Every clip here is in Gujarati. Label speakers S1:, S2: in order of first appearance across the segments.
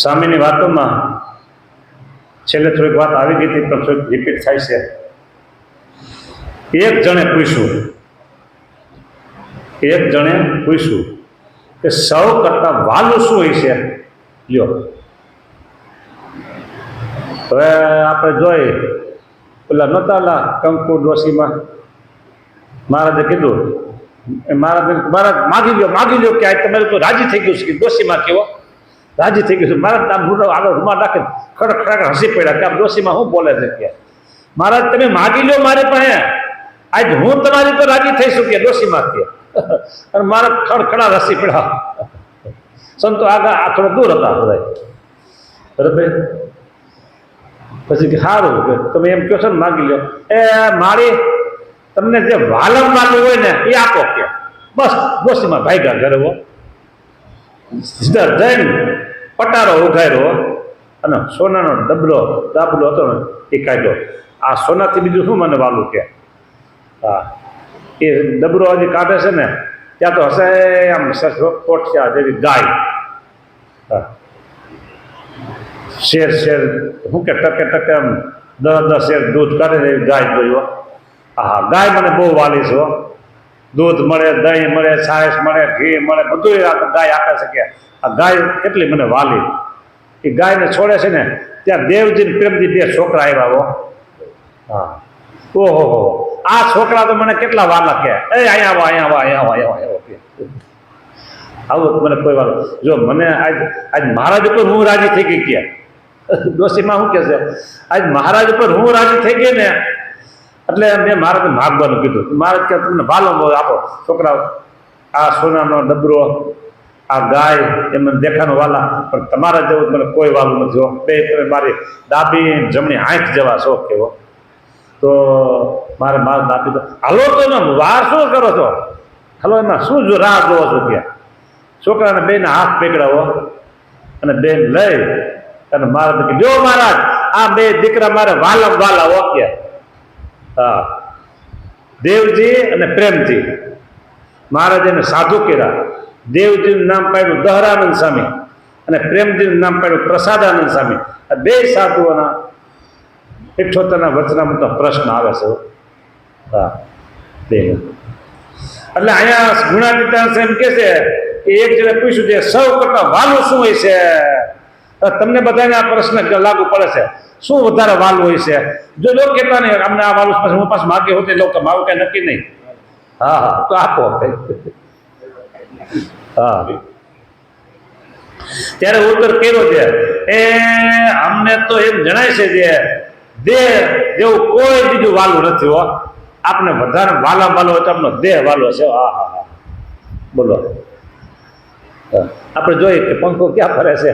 S1: સ્વામીની વાતોમાં છેલ્લે થોડીક વાત આવી ગઈ હતી પણ થોડીક રિપીટ થાય છે. એક જણે પૂછ્યું કે સૌ કરતા વાલું શું હોય છે? લ્યો હવે આપણે જોઈ પેલા નહોતા કંકુ ડોશીમાં મહારાજે કીધું, મહારાજ માગી લ્યો કે આ તમારે તો રાજી થઈ ગયું છે કે ડોશીમાં કેવો રાજી થઈ ગયું છે. મહારાજ આમ આગળ રૂમાલ રાખે ખડખડાટ હસી પડ્યા કે આમ ડોશીમાં શું બોલે છે કે મહારાજ તમે માગી લ્યો મારી પાસે, આજ હું તમારી તો રાજી થઈશું કે ડોશીમાં કે અને મારા ખડખડા હસી પડ્યા. સંતો આગળ આ થોડો દૂર હતા બધા બરાબર. પછી કે સારું કે તમે એમ કહો છો ને માગી લ્યો, એ મારી તમને જે વાલમ વાલું હોય ને એ આપો કે બસ ડોશીમાં ભાગ્યા ઘરે હો. સીધા જઈને પટારો ઉઘાર્યો અને સોનાનો દાબલો હતો ને એ કાઢ્યો. આ સોનાથી બીજું શું મને વાલું કે? હા, એ ડબરો હજી કાઢે છે ને ત્યાં તો હશે આમ કોઠિયા જેવી ગાય, શેર શું કે ટકે આમ 10 શેર દૂધ કાઢે છે એવી ગાય જોયો. હા, ગાય મને બહુ વાલી છે. દૂધ મળે, દહીં મળે, છાશ મળે, ઘી મળે, બધું ગાય આપે છે કે આ ગાય કેટલી મને વાલી. એ ગાયને છોડે છે ને ત્યાં દેવજી પ્રેમજી 2 છોકરા આવ્યા હો. હા, ઓહો આ છોકરા તો મને કેટલા વાલા કે એ અહીંયા આવો આવું મને કોઈ વાલો. જો મને આજ મહારાજ ઉપર હું રાજી થઈ ગઈ કે ડોશીમાં શું કે છે આજ મહારાજ ઉપર હું રાજી થઈ ગઈ ને એટલે મેં મહારાજને માગવાનું કીધું. મહારાજ કે તમને ભાલો આપો છોકરા, આ સોનાનો ડબરો, આ ગાય એ મને દેખાનો વાલા, પણ તમારા જેવું મને કોઈ વાલું નથી. બે તમે મારી ડાબી જમણી આંખ જેવા છો કેવો. તો મારે મારું આપી દો. હાલો તો એમાં વાર શું કરો છો? હાલો એમાં શું જો રાહ જોવો છો ત્યાં? છોકરાને બેને હાથ પકડાવો અને બેન લઈ અને મારા જો મહારાજ આ 2 દીકરા મારે વાલા હો કે. હા, દેવજી અને પ્રેમજી. મહારાજ એને સાધુ કર્યા. દેવજીનું નામ પાડ્યું દહરાનંદ સ્વામી અને પ્રેમજીનું નામ પાડ્યું પ્રસાદાનંદ સ્વામી. આ 2 સાધુઓના 78ના વચનામૃતનો પ્રશ્ન આવે છે. હા, એટલે અહીંયા ગુણાતીતાંશ એમ કે છે કે એક જણે પૂછ્યું છે સૌ કરતા વાલું શું હોય છે? તમને બધાને આ પ્રશ્ન લાગુ પડે છે, શું વધારે વાલું હોય છે? જો લોકો કહેતા નહીં અમને આ વાલું પછી હું પાછું માગે હોતે લોકો મારું કઈ નક્કી નહીં. હા તો આપો. હા, ત્યારે ઉત્તર કર્યો છે એ અમને તો એમ જણાય છે કે દેહ જેવું કોઈ બીજું વાલું નથી હો. આપણે વધારે વાલો હોય તો આપણો દેહ વાલો છે. હા બોલો. આપણે જોઈએ કે પંખો ક્યાં ફરે છે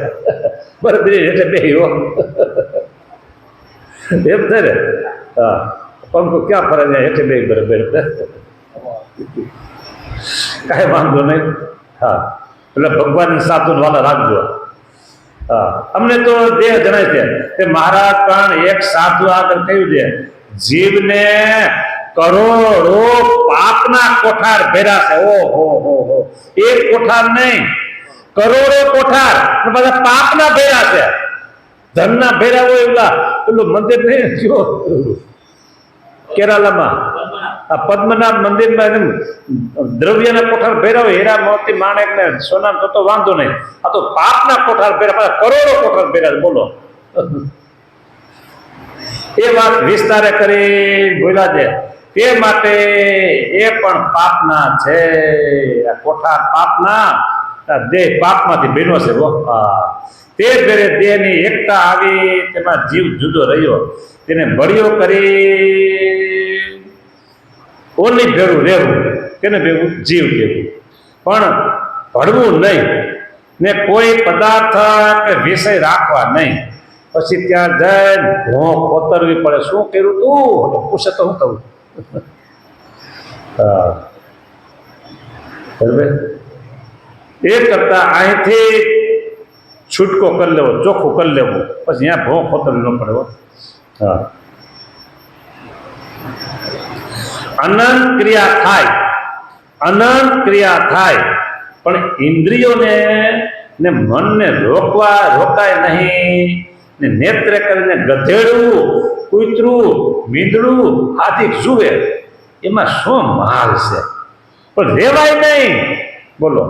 S1: બરાબર એટલે બેહ્યો એમ થાય ને. હા, પંખો ક્યાં ફરે છે એટલે બે બરાબર કાંઈ વાંધો નહીં. હા, એટલે ભગવાન સાધુ વાલા રાખજો. હા, અમને તો દેહ જણાય છે કે મહારાજ પણ એક સાધુ આગળ કહ્યું છે જીવને કરોડો પાપના કોઠાર ભેરા છે. ઓહો, એક કોઠાર નહીં, કરોડો કોઠાર બધા પાપના ભેરા છે. ધનના ભેરા હોય પેલું મંદિર નહીં જો કેરાલામાં આ પદ્મનાભ મંદિરમાં દ્રવ્યના કોઠાર ભેરા હોય, હીરા મોતી માણેક ને સોના તો વાંધો નહીં. આ તો પાપના કોઠાર ભેરા, કરોડો કોઠાર ભેરા. બોલો, એ વાત વિસ્તારે કરી બોલ્યા છે તે માટે એ પણ પાપના છે. કોઠાર પાપના, દેહ પાપમાંથી બન્યો છે. તે ફેરે દેહની એકતા આવી, તેમાં જીવ જુદો રહ્યો, તેને બળિયો કરી ઓલી ભેરું રહેવું, તેને ભેગું જીવ કહેવું, પણ ભળવું નહીં ને કોઈ પદાર્થ કે વિષય રાખવા નહીં. પછી ત્યાં જઈને ભોં ખોતરવી પડે. શું કર્યું તું પૂછે તો હું કહું. હા બરાબર. એ કરતા અહીંથી છૂટકો કરી લેવો, ચોખ્ખું કરી લેવું, પછી અહીંયા ભોં ખોતરવી ન પડે. હા, અનંત ક્રિયા થાય પણ ઇન્દ્રિયોને ને મનને રોકાય નહીં, ને નેત્રે કરીને ગધેડું, કૂતરું, મીંદડું હાથી જુએ, એમાં શું માલ છે? પણ રેવાય નહીં. બોલો,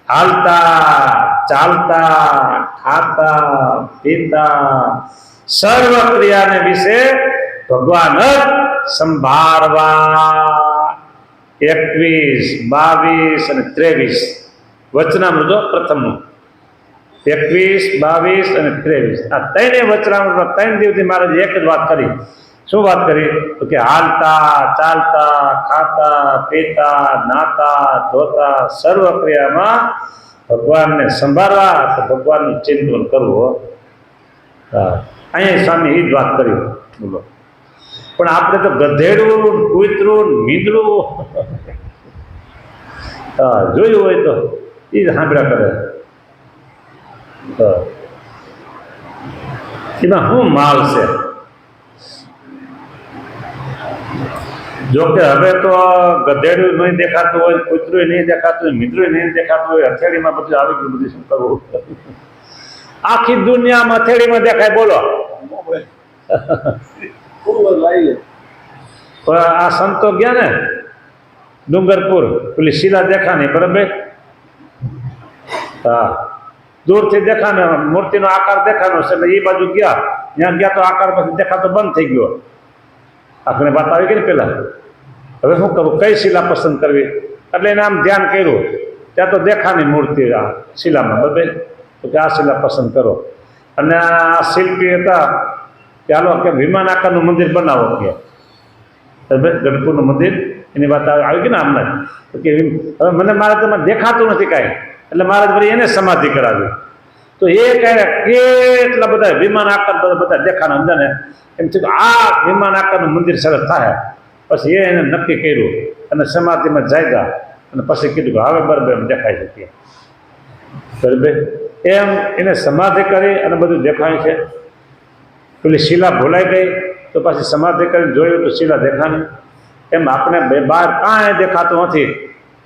S1: હાલતા ચાલતા ખાતા પીતા સર્વ ક્રિયાને વિશે ભગવાન જ સંભાળવા. 21, 22 અને 23 વચનામૃતો પ્રથમનું. 21, 22 અને 23 આ ત્રણેય વચનામૃતમાં 3 દિવસથી મહારાજ એક જ વાત કરી. શું વાત કરી? તો કે હાલતા ચાલતા ખાતા પીતા નાતા ધોતા સર્વ ક્રિયામાં ભગવાનને સંભાળવા, તો ભગવાનનું ચિંતન કરવું. અહીંયા સ્વામી એ જ વાત કરી. બોલો, પણ આપણે તો ગધેડું, કૂતરું, મીંદડું જોયું હોય તો એ જ સાંભળ્યા કરે. એમાં શું માલ છે? જોકે હવે તો ગધેડું નહીં દેખાતું હોય, કૂતરું નહીં દેખાતું હોય, મીંદડું નહીં દેખાતું હોય, હથેળીમાં બધું આવી ગયું. બધું શું કરવું? આખી દુનિયામાં હથેળીમાં દેખાય. બોલો, આ સંતો ગયા ને ડુંગરપુર, પેલી શિલા દેખાની, બરાબર? હા, દૂરથી દેખાને મૂર્તિનો આકાર દેખાનો છે. એટલે એ બાજુ ગયા, ત્યાં ગયા તો આકાર પછી દેખાતો બંધ થઈ ગયો. આપણે વાત આવી ગઈ ને પેલા. હવે શું કરવું, કઈ શિલા પસંદ કરવી? એટલે એને આમ ધ્યાન કર્યું, ત્યાં તો દેખાની મૂર્તિ આ શિલામાં, બરાબર? તો કે આ શિલા પસંદ કરો. અને આ શિલ્પી હતા, ચાલો કે વિમાન આકારનું મંદિર બનાવો કે ગઢપુરનું મંદિર, એની વાત આવી ગઈ ને હમણાં. તો કે હવે મને મારે તમારે દેખાતું નથી કાંઈ, એટલે મારે વળી એને સમાધિ કરાવી. તો એ કેટલા બધા વિમાન આકાર બધા દેખાના અંદર ને એમ થયું આ વિમાન આકારનું મંદિર સરસ થાય. પછી એને નક્કી કર્યું અને સમાધિમાં જાગ્યા અને પછી કીધું કે હવે બરાબર એમ દેખાઈ શકીએ. બરાબર એમ એને સમાધિ કરી અને બધું દેખાય છે. પેલી શિલા ભૂલાઈ ગઈ તો પછી સમાધિ કરીને જોયું તો શિલા દેખાણી. એમ આપણે બહાર કાંઈ દેખાતું નથી.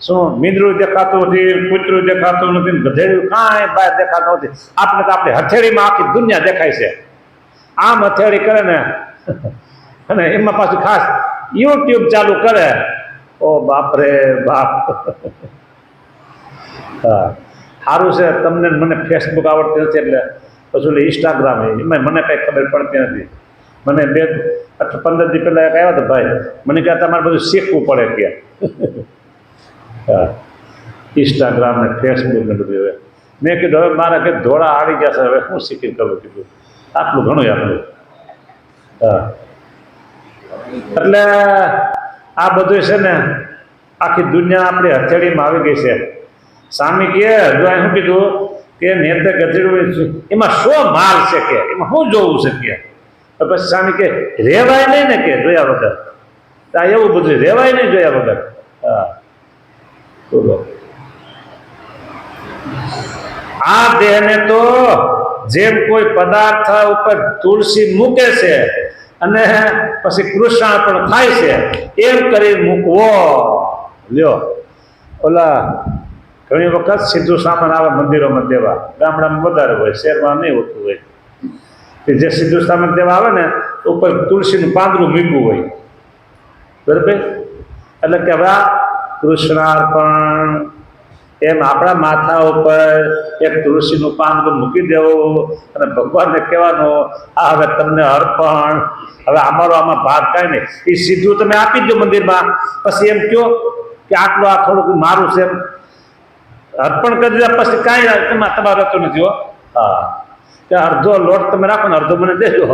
S1: શું મીંદડું દેખાતું નથી, કૂતરું દેખાતું નથી, ગધેડું કાંઈ બહાર દેખાતું નથી. આપણે તો આપણી હથેળીમાં આખી દુનિયા દેખાય છે. આમ હથેળી કરે ને અને એમાં પાછું ખાસ યુટ્યુબ ચાલુ કરે. ઓ બાપ રે બાપ. હા, સારું છે તમને મને ફેસબુક આવડતી નથી એટલે પછી ઇન્સ્ટાગ્રામ એમાં મને કંઈ ખબર પડતી નથી. મને 15 દી પહેલાં એક આવ્યા હતા ભાઈ, મને કહે તમારે બધું શીખવું પડે કે. હા, ઇન્સ્ટાગ્રામ ને ફેસબુક ને બધું. હવે મેં કીધું હવે મારા કે ધોળા આવી ગયા છે, હવે શું શીખી કરવું? કીધું આટલું ઘણું આપણું. હા, એટલે આ બધું છે ને આખી દુનિયા આપણી હથેળીમાં આવી ગઈ છે. સ્વામી કહે જો શું કીધું કે નેત્ર ગધેડું એમાં શું માલ છે કે એમાં શું જોવું છે કે? પછી સ્વામી કે રેવાય નહીં ને કે જોયા વગર. આ એવું બધું રેવાય નહીં જોયા વગર. હા, બોલો. આ દેહને તો જેમ કોઈ પદાર્થ ઉપર તુલસી મૂકે છે અને પછી કૃષ્ણાર્પણ થાય છે એમ કરી મૂકવો. લ્યો, ઓલા ઘણી વખત સીધું સામાન આવે મંદિરોમાં દેવા, ગામડામાં વધારે હોય, શહેરમાં નહીં હોતું હોય. કે જે સીધું સામાન દેવા આવે ને ઉપર તુલસીનું પાંદડું મૂક્યું હોય, બરાબર? એટલે કે હવે કૃષ્ણાર્પણ એમ આપણા માથા ઉપર એક તુલસીનું પાંદડું મૂકી દેવું અને ભગવાનને કહેવાનું આ હવે તમને અર્પણ, હવે અમારો આમાં ભાગ કાંઈ નહીં. એ સીધું તમે આપી દો મંદિરમાં, પછી એમ કહો કે આટલું આ થોડુંક મારું છે એમ અર્પણ કરી દીધા પછી કાંઈ તમારે રહેતું નથી. હો, હા, કે અડધો લોટ તમે રાખો ને અડધો મને દેજો,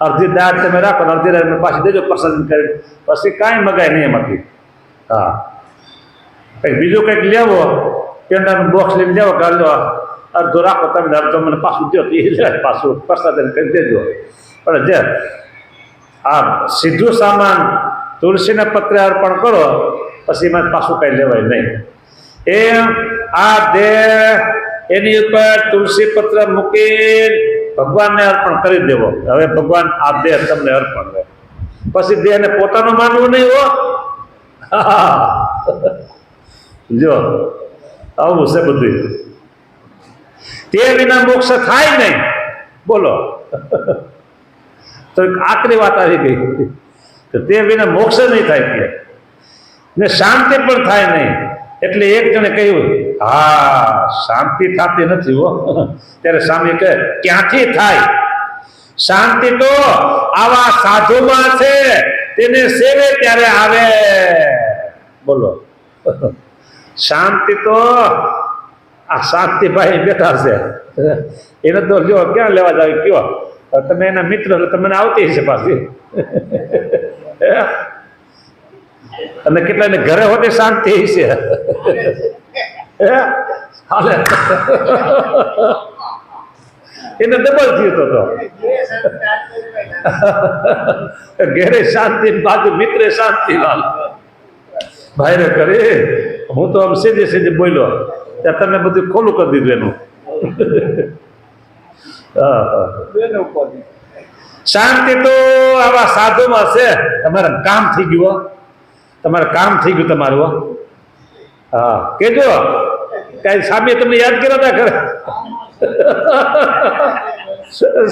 S1: અડધી દાળ તમે રાખો ને અડધી દાળ પાછી દેજો પ્રસાદ કરી, પછી કાંઈ મગાય નહીં એમાંથી. હા, કંઈક બીજું કંઈક લેવો, પેંડાનું બોક્સ લઈને લેવો કે અડધો રાખો તમે, અડધો મને પાછું દો, એ પાછું પ્રસાદ કરી દેજો. પણ જે આ સીધું સામાન તુલસીના પત્રે અર્પણ કરો પછી એમાં પાછું કાંઈ લેવાય નહીં. એમ આ દેહ એની ઉપર તુલસી પત્ર મૂકી ભગવાનને અર્પણ કરી દેવો. હવે ભગવાન આ દેહ તમને અર્પણ કરે, પછી દેહને પોતાનું માનવું નહીં. હો, જો આવું છે બધું. તે વિના મોક્ષ થાય નહીં. બોલો તો આકરી વાત આવી ગઈ તો તે વિના મોક્ષ નહીં થાય કે ને શાંતિ પણ થાય નહીં. એટલે એક જણે કહ્યું હા શાંતિ થતી નથી હો. ત્યારે સ્વામી કહે ક્યાંથી થાય? શાંતિ તો આવા સાધુમાં છે, તેને સેવે ત્યારે આવે. બોલો શાંતિ તો આ શાંતિભાઈ બેઠા છે એને તો લ્યો ક્યાં લેવા જાવ કયો? તમે એના મિત્ર તમને આવતી હશે પાછી. અને કેટલાને ઘરે હોતે શાંતિ છે. હાલે એને ડબલ થયું તો ઘેરે શાંતિ બાજુ મિત્રે શાંતિ. લાલ ભાઈ રે કરે હું તો આમ સીધે સીધે બોલ્યો ત્યાં તમે બધું ખોલું કરી દીધું એનું. શાંતિ તો આવા સાધુમાં છે. તમારે કામ થઈ ગયું, તમારે કામ થઈ ગયું તમારું. હા કેજો કઈ સામે તમને યાદ કર્યા હતા ખરે?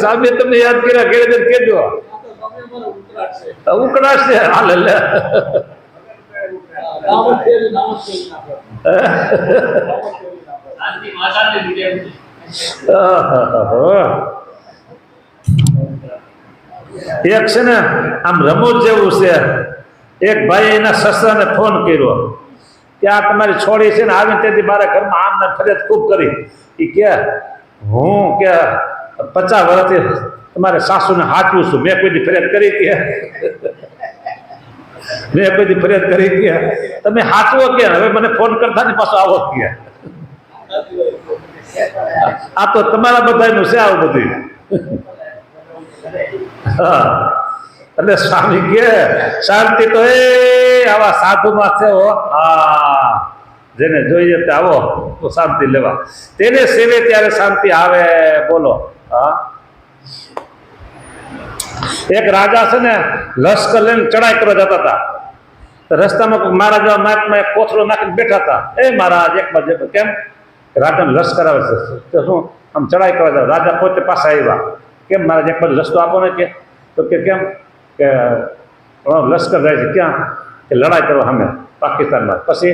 S1: સામે તમને યાદ કર્યા ઘરે કેજો ઉકળાશ છે. હાલ એક છે ને આમ રમૂજ જેવું છે. એક ભાઈ એના સસરાને ફોન કર્યો કે આ તમારી છોડી છે ને આવીને તેથી મારા ઘરમાં આમને ફરિયાદ ખૂબ કરી. એ કે હું કે 50 વર્ષથી તમારે સાસુને હાચવું છું, મેં કોઈ દી ફરિયાદ કરી કે મેં કોઈ દી ફરિયાદ કરી કે તમે હાચવો કે હવે મને ફોન કરતા ને પાછો આવો કે આ તો તમારા બધાનું છે આવું બધું. હા એટલે સ્વામી કે શાંતિ તો એ આવા સાધુમાં છે હો. હા જેને જોઈએ તે આવો તો શાંતિ લેવા, તેને સેવે ત્યારે શાંતિ આવે. બોલો હા એક રાજા છે ને લશ્કર લઈને ચડાઈ કરવા જતા હતા. રસ્તામાં મારા જેવા મહાત્મા એક કોથળો નાખીને બેઠા હતા. એ મહારાજ એક બાજુ કેમ રાજાને લશ્કર આવે છે તો શું આમ ચડાઈ કરવા જાવ? રાજા પોતે પાછા આવ્યા. કેમ મહારાજ એક બાજુ રસ્તો આપો ને કે? તો કે કેમ કે લશ્કર જાય છે ક્યાં? કે લડાઈ કરવા સામે પાકિસ્તાનમાં, પછી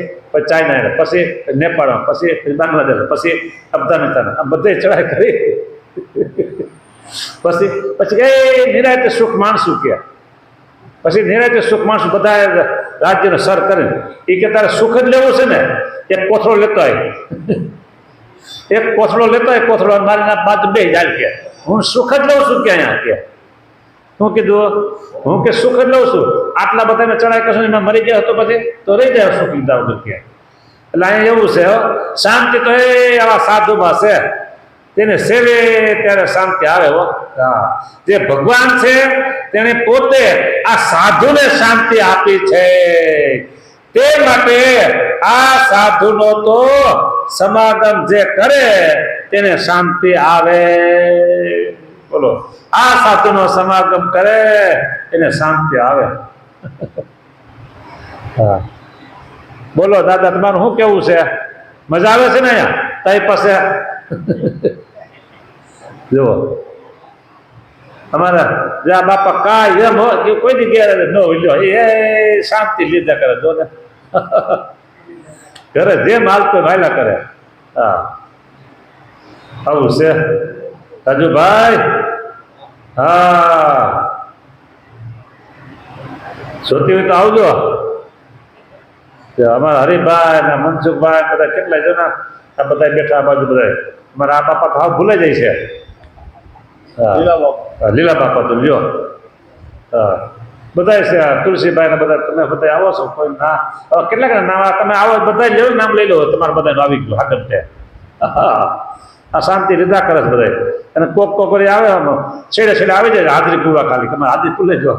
S1: ચાઇના, પછી નેપાળમાં, પછી બાંગ્લાદેશ, પછી અફઘાનિસ્તાન, આ બધે ચડાઈ કરી. પછી એ નિરાયતે સુખ માણસું કે પછી નિરાયતે સુખ માણસું બધા રાજ્યનો સર કરીને એ કે તારે સુખ જ લેવું છે ને એક કોથળો લેતો હોય, એક કોથળો લેતો હોય, કોથળો મારી બાજુ બે જાય કે હું સુખ જ લઉં છું કે અહીંયા કે શું કીધું? હું કે સુખ જ લઉં છું. આટલા બધાને ચડાઈ કરશો એમાં મરી જાય તો પછી તો રહી જાય સુખ લીધા વગર કે. એટલે અહીંયા એવું છે શાંતિ તો એ આવા સાધુમાં છે, તેને સેવે ત્યારે શાંતિ આવે. હો હા જે ભગવાન છે તેને પોતે આ સાધુને શાંતિ આપી છે. તે માટે આ સાધુનો તો સમાગમ જે કરે તેને શાંતિ આવે. બોલો આ સાધુનો સમાગમ કરે એને શાંતિ આવે. હા બોલો દાદા તમારું શું કેવું છે? મજા આવે છે ને અહીંયા તારી પાસે? જુઓ અમારા જ્યાં બાપા કાંઈ એમ હોય કોઈ દી ગેર ન હોય એ શાંતિ લીધા કરે. જો ને ઘરે જેમ હાલતો હાલ્યા કરે. હા આવું છે રાજુભાઈ. હા જોતી હોય તો આવજો. અમારા હરિભાઈ ને મનસુખભાઈ બધા કેટલાય જણા આ બધા બેઠા આ બાજુ બધા અમારા આ બાપા તો હાવ ભૂલાઈ જાય છે. લીલા બાપા તો લ્યો. હા બધા છે તુલસીભાઈ ને બધા તમે બધા આવો છો? કોઈ ના કેટલાક નામ તમે આવો બધા લો, નામ લઈ લો તમારે બધા આવી ગયું આગળ છે. હા આ શાંતિ લીધા કરે છે બધા. અને કોક કરી આવે છેડે છેડે આવી જાય હાજરી પૂરવા. ખાલી તમે હાજરી પૂર લેજો.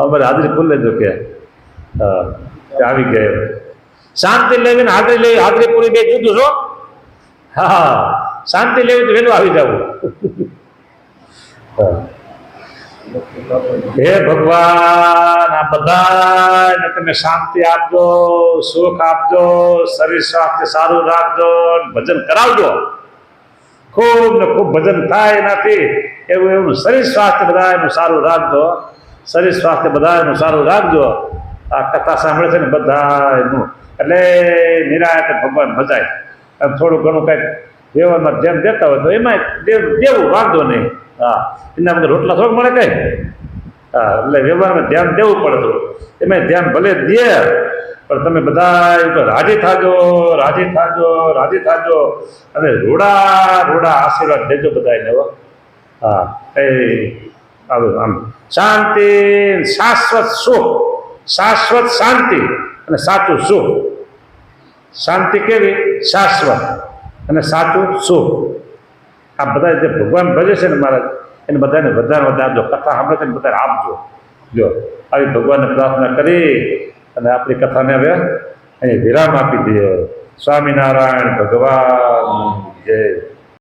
S1: અમારે હાજરી પૂર લેજો કે આવી ગયા. શાંતિ લેવીને હાજરી લેવી, હાજરી પૂરી બે જુદું છો. હા શાંતિ લેવી તો વહેલું આવી જવું. હે ભગવાન, આ બધાને તમે શાંતિ આપજો, સુખ આપજો, શરીર સ્વાસ્થ્ય સારું રાખજો, ભજન કરાવજો. ખૂબ ને ખૂબ ભજન થાય એનાથી. એવું શરીર સ્વાસ્થ્ય બધા એનું સારું રાખજો. શરીર સ્વાસ્થ્ય બધા એનું સારું રાખજો. આ કથા સાંભળે છે ને બધા એનું, એટલે નિરાયત ભગવાન મજાય. થોડું ઘણું કંઈક વ્યવહારમાં ધ્યાન દેતા હોય તો એમાં દેવું, વાંધો નહીં. હા, એના બધા રોટલા થોડુંક મળે કઈ. હા, એટલે વ્યવહારમાં ધ્યાન દેવું પડે થોડું. એમાં ધ્યાન ભલે દે, પણ તમે બધા રાજી થાજો, રાજી થાજો, રાજી થાજો, અને રૂડા રૂડા આશીર્વાદ દેજો બધાને. હા, એ આમ શાંતિ, શાશ્વત સુખ, શાશ્વત શાંતિ અને સાચું સુખ. શાંતિ કેવી? શાશ્વત, અને સાચું સુખ. આ બધા જે ભગવાન ભજે છે ને મહારાજ, એને બધાને વધારે વધારે આપજો. કથા સાંભળે છે ને બધાને આપજો. જો આવી ભગવાનને પ્રાર્થના કરી અને આપણી કથાને હવે અહીં વિરામ આપી દઈએ. સ્વામિનારાયણ ભગવાન જય.